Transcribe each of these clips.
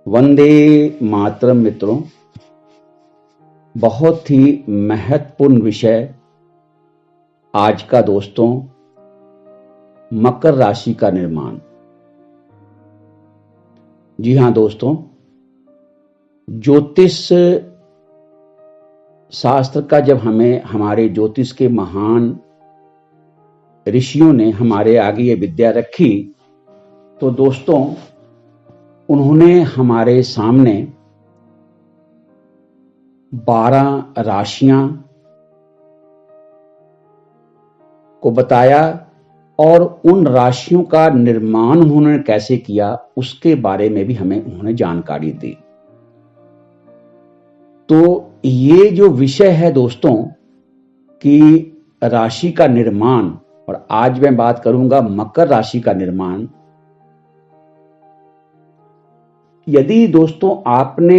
वंदे मातरम मित्रों, बहुत ही महत्वपूर्ण विषय आज का दोस्तों, मकर राशि का निर्माण। जी हां दोस्तों, ज्योतिष शास्त्र का जब हमें हमारे ज्योतिष के महान ऋषियों ने हमारे आगे ये विद्या रखी, तो दोस्तों उन्होंने हमारे सामने 12 राशियां को बताया और उन राशियों का निर्माण उन्होंने कैसे किया उसके बारे में भी हमें उन्होंने जानकारी दी। तो ये जो विषय है दोस्तों कि राशि का निर्माण, और आज मैं बात करूंगा मकर राशि का निर्माण। यदि दोस्तों आपने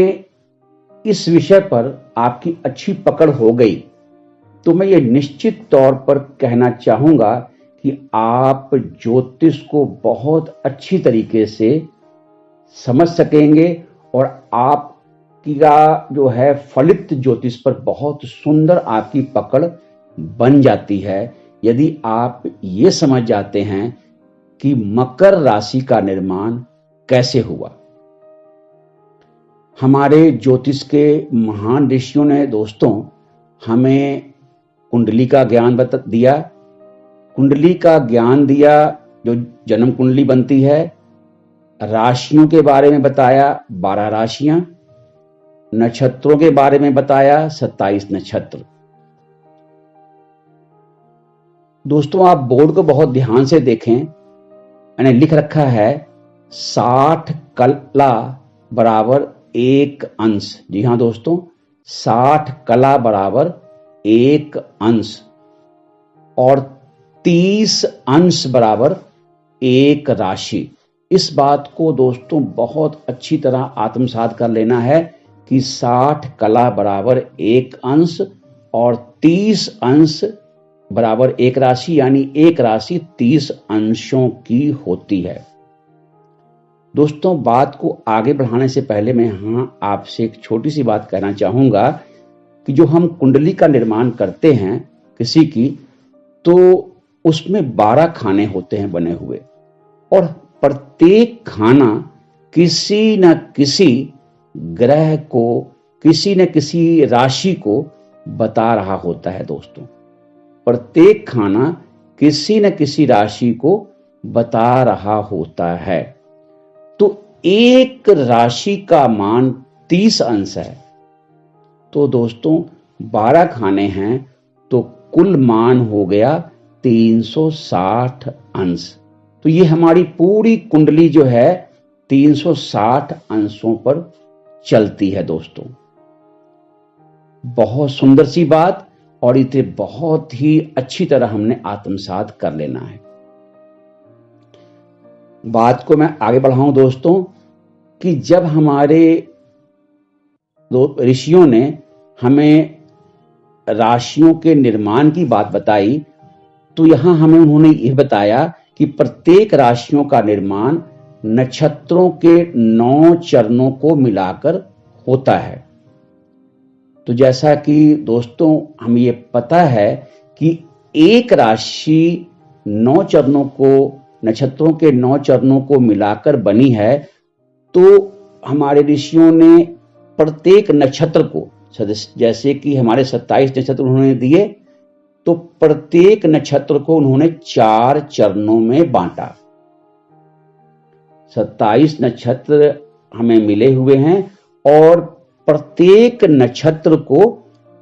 इस विषय पर आपकी अच्छी पकड़ हो गई, तो मैं ये निश्चित तौर पर कहना चाहूंगा कि आप ज्योतिष को बहुत अच्छी तरीके से समझ सकेंगे और आपका जो है फलित ज्योतिष पर बहुत सुंदर आपकी पकड़ बन जाती है, यदि आप ये समझ जाते हैं कि मकर राशि का निर्माण कैसे हुआ। हमारे ज्योतिष के महान ऋषियों ने दोस्तों हमें कुंडली का ज्ञान दिया। कुंडली का ज्ञान दिया, जो जन्म कुंडली बनती है। राशियों के बारे में बताया, 12 राशियां। नक्षत्रों के बारे में बताया, 27 नक्षत्र। दोस्तों आप बोर्ड को बहुत ध्यान से देखें, मैंने लिख रखा है 60 कला बराबर 1 अंश। जी हां दोस्तों, 60 कला बराबर 1 अंश और 30 अंश बराबर 1 राशि। इस बात को दोस्तों बहुत अच्छी तरह आत्मसात कर लेना है कि 60 कला बराबर 1 अंश और 30 अंश बराबर 1 राशि, यानी 1 राशि 30 अंशों की होती है। दोस्तों बात को आगे बढ़ाने से पहले मैं यहाँ आपसे एक छोटी सी बात कहना चाहूंगा कि जो हम कुंडली का निर्माण करते हैं किसी की, तो उसमें 12 खाने होते हैं बने हुए, और प्रत्येक खाना किसी न किसी ग्रह को, किसी न किसी राशि को बता रहा होता है। दोस्तों प्रत्येक खाना किसी न किसी राशि को बता रहा होता है। तो एक राशि का मान 30 अंश है, तो दोस्तों 12 खाने हैं तो कुल मान हो गया 360 अंश। तो ये हमारी पूरी कुंडली जो है 360 अंशों पर चलती है। दोस्तों बहुत सुंदर सी बात, और इसे बहुत ही अच्छी तरह हमने आत्मसात कर लेना है। बात को मैं आगे बढ़ाऊं दोस्तों कि जब हमारे ऋषियों ने हमें राशियों के निर्माण की बात बताई, तो यहां हमें उन्होंने यह बताया कि प्रत्येक राशियों का निर्माण नक्षत्रों के 9 चरणों को मिलाकर होता है। तो जैसा कि दोस्तों हमें ये पता है कि एक राशि 9 चरणों को, नक्षत्रों के 9 चरणों को मिलाकर बनी है, तो हमारे ऋषियों ने प्रत्येक नक्षत्र को, जैसे कि हमारे 27 नक्षत्र उन्होंने दिए, तो प्रत्येक नक्षत्र को उन्होंने 4 चरणों में बांटा। 27 नक्षत्र हमें मिले हुए हैं और प्रत्येक नक्षत्र को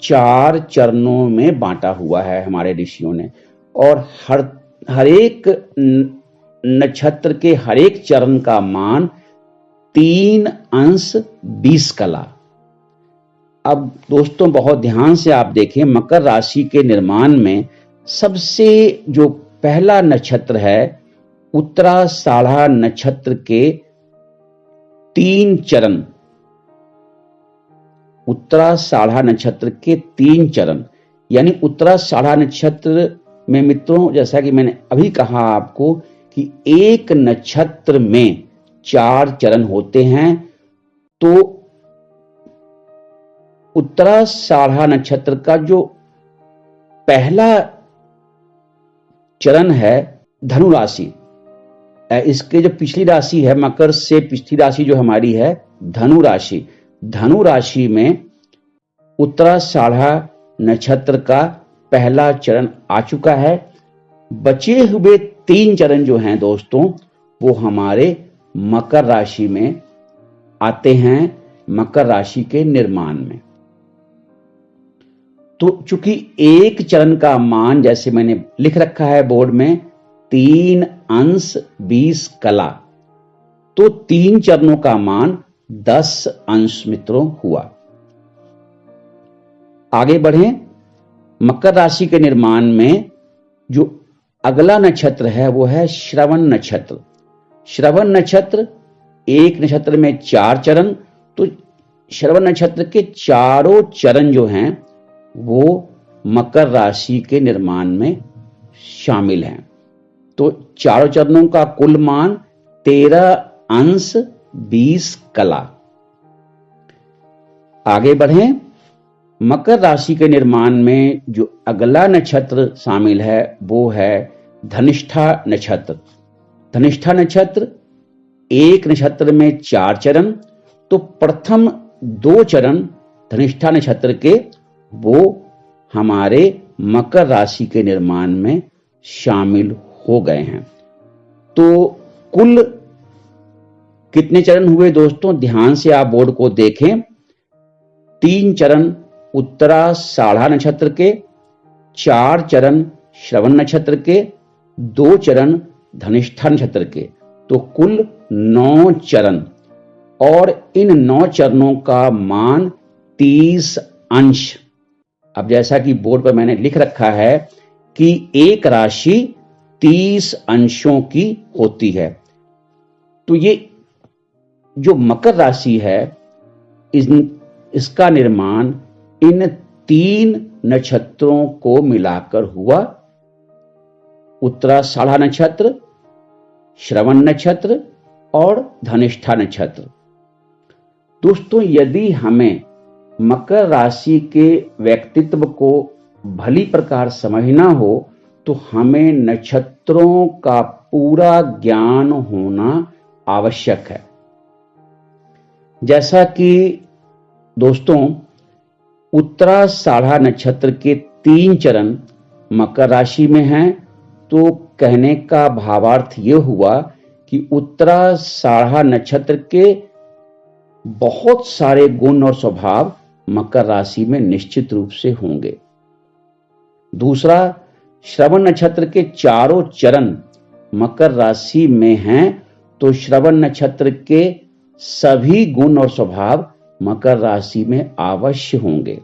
4 चरणों में बांटा हुआ है हमारे ऋषियों ने, और हर एक नक्षत्र के हर एक चरण का मान 3 अंश 20 कला। अब दोस्तों बहुत ध्यान से आप देखें, मकर राशि के निर्माण में सबसे जो पहला नक्षत्र है, उत्तराषाढ़ा नक्षत्र के 3 चरण, उत्तराषाढ़ा नक्षत्र के 3 चरण, यानी उत्तराषाढ़ा नक्षत्र में मित्रों, जैसा कि मैंने अभी कहा आपको कि एक नक्षत्र में 4 चरण होते हैं, तो उत्तराषाढ़ा नक्षत्र का जो पहला चरण है धनु राशि, इसके जो पिछली राशि है मकर से पिछली राशि जो हमारी है धनु राशि, धनु राशि में उत्तराषाढ़ा नक्षत्र का पहला चरण आ चुका है। बचे हुए 3 चरण जो हैं दोस्तों वो हमारे मकर राशि में आते हैं, मकर राशि के निर्माण में। तो चूंकि एक चरण का मान जैसे मैंने लिख रखा है बोर्ड में 3 अंश 20 कला, तो 3 चरणों का मान 10 अंश मित्रों हुआ। आगे बढ़ें, मकर राशि के निर्माण में जो अगला नक्षत्र है वो है श्रवण नक्षत्र। श्रवण नक्षत्र, एक नक्षत्र में 4 चरण, तो श्रवण नक्षत्र के चारों चरण जो हैं वो मकर राशि के निर्माण में शामिल हैं। तो चारों चरणों का कुल मान 13 अंश 20 कला। आगे बढ़ें, मकर राशि के निर्माण में जो अगला नक्षत्र शामिल है वो है धनिष्ठा नक्षत्र। धनिष्ठा नक्षत्र, एक नक्षत्र में 4 चरण, तो प्रथम 2 चरण धनिष्ठा नक्षत्र के वो हमारे मकर राशि के निर्माण में शामिल हो गए हैं। तो कुल कितने चरण हुए दोस्तों, ध्यान से आप बोर्ड को देखें। 3 चरण उत्तराषाढ़ा नक्षत्र के, 4 चरण श्रवण नक्षत्र के, 2 चरण धनिष्ठा नक्षत्र के, तो कुल 9 चरण, और इन 9 चरणों का मान 30 अंश। अब जैसा कि बोर्ड पर मैंने लिख रखा है कि एक राशि 30 अंशों की होती है, तो ये जो मकर राशि है इसका निर्माण इन 3 नक्षत्रों को मिलाकर हुआ। उत्तराषाढ़ा नक्षत्र, श्रवण नक्षत्र और धनिष्ठा नक्षत्र। दोस्तों, यदि हमें मकर राशि के व्यक्तित्व को भली प्रकार समझना हो तो हमें नक्षत्रों का पूरा ज्ञान होना आवश्यक है। जैसा कि दोस्तों उत्तराषाढ़ा नक्षत्र के 3 चरण मकर राशि में हैं, तो कहने का भावार्थ यह हुआ कि उत्तराषाढ़ा नक्षत्र के बहुत सारे गुण और स्वभाव मकर राशि में निश्चित रूप से होंगे। दूसरा, श्रवण नक्षत्र के चारों चरण मकर राशि में हैं, तो श्रवण नक्षत्र के सभी गुण और स्वभाव मकर राशि में अवश्य होंगे।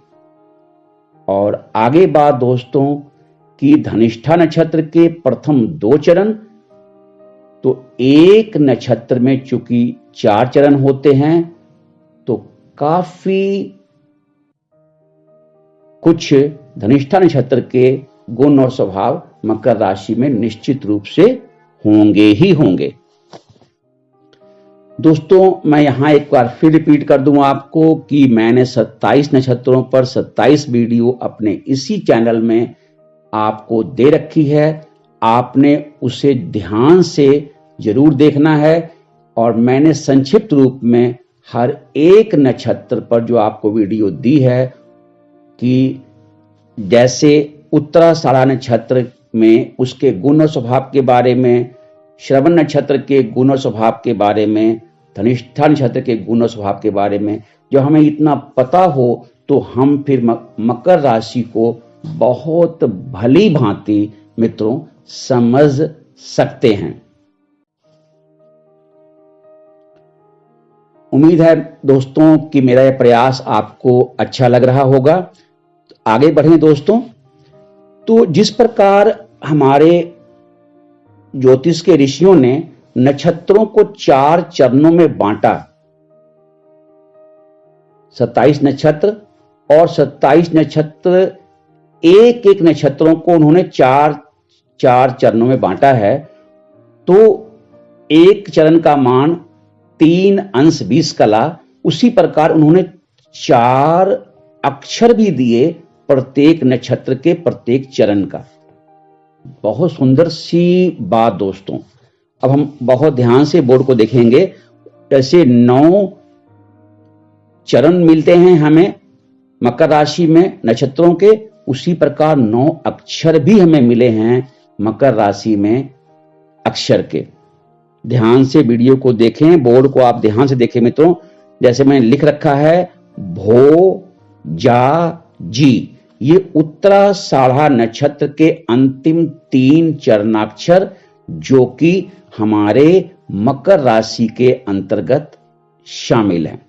और आगे बात दोस्तों कि धनिष्ठा नक्षत्र के प्रथम 2 चरण, तो एक नक्षत्र में चूंकि 4 चरण होते हैं, तो काफी कुछ धनिष्ठा नक्षत्र के गुण और स्वभाव मकर राशि में निश्चित रूप से होंगे ही होंगे। दोस्तों, मैं यहां एक बार फिर रिपीट कर दूं आपको कि मैंने 27 नक्षत्रों पर 27 वीडियो अपने इसी चैनल में आपको दे रखी है। आपने उसे ध्यान से जरूर देखना है, और मैंने संक्षिप्त रूप में हर एक नक्षत्र पर जो आपको वीडियो दी है कि जैसे उत्तराषाढ़ा नक्षत्र में उसके गुण और स्वभाव के बारे में, श्रवण नक्षत्र के गुण और स्वभाव के बारे में, धनिष्ठा नक्षत्र के गुण और स्वभाव के बारे में, जब हमें इतना पता हो तो हम फिर मकर राशि को बहुत भली भांति मित्रों समझ सकते हैं। उम्मीद है दोस्तों कि मेरा यह प्रयास आपको अच्छा लग रहा होगा। आगे बढ़ें दोस्तों। तो जिस प्रकार हमारे ज्योतिष के ऋषियों ने नक्षत्रों को 4 चरणों में बांटा, 27 नक्षत्र, और 27 नक्षत्र एक एक नक्षत्रों को उन्होंने 4 चरणों में बांटा है, तो एक चरण का मान 3 अंश 20 कला, उसी प्रकार उन्होंने 4 अक्षर भी दिए प्रत्येक नक्षत्र के प्रत्येक चरण का। बहुत सुंदर सी बात दोस्तों। अब हम बहुत ध्यान से बोर्ड को देखेंगे। ऐसे 9 चरण मिलते हैं हमें मकर राशि में नक्षत्रों के, उसी प्रकार 9 अक्षर भी हमें मिले हैं मकर राशि में अक्षर के। ध्यान से वीडियो को देखें, बोर्ड को आप ध्यान से देखें मित्रों। जैसे मैंने लिख रखा है भो जा जी, ये उत्तराषाढ़ा नक्षत्र के अंतिम 3 चरणाक्षर जो कि हमारे मकर राशि के अंतर्गत शामिल हैं।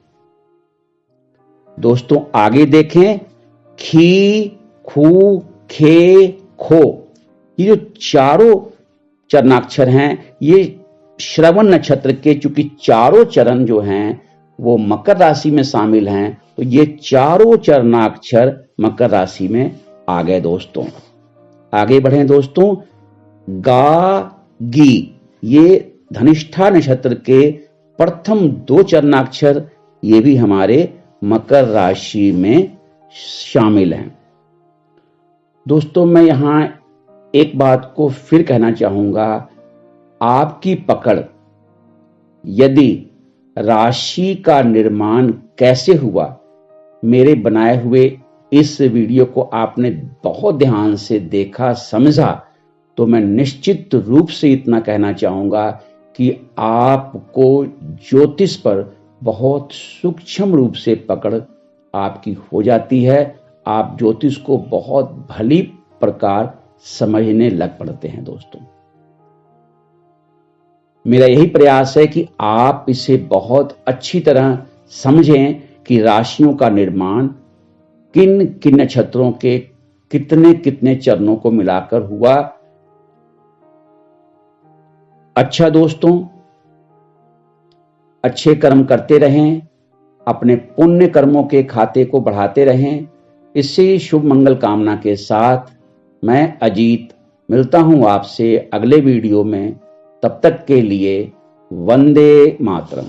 दोस्तों आगे देखें, खी, खू, खे, खो, ये जो चारों चरणाक्षर हैं ये श्रवण नक्षत्र के, चूंकि चारों चरण जो हैं वो मकर राशि में शामिल हैं, तो ये चारों चरणाक्षर मकर राशि में आ गए दोस्तों। आगे बढ़ें दोस्तों, गा, गी, ये धनिष्ठा नक्षत्र के प्रथम 2 चरणाक्षर ये भी हमारे मकर राशि में शामिल हैं। दोस्तों मैं यहां एक बात को फिर कहना चाहूंगा, आपकी पकड़, यदि राशि का निर्माण कैसे हुआ, मेरे बनाए हुए इस वीडियो को आपने बहुत ध्यान से देखा समझा, तो मैं निश्चित रूप से इतना कहना चाहूंगा कि आपको ज्योतिष पर बहुत सूक्ष्म रूप से पकड़ आपकी हो जाती है। आप ज्योतिष को बहुत भली प्रकार समझने लग पड़ते हैं दोस्तों। मेरा यही प्रयास है कि आप इसे बहुत अच्छी तरह समझें कि राशियों का निर्माण किन किन नक्षत्रों के कितने कितने चरणों को मिलाकर हुआ। अच्छा दोस्तों, अच्छे कर्म करते रहें, अपने पुण्य कर्मों के खाते को बढ़ाते रहें। इससे शुभ मंगल कामना के साथ मैं अजीत मिलता हूं आपसे अगले वीडियो में। तब तक के लिए वंदे मातरम।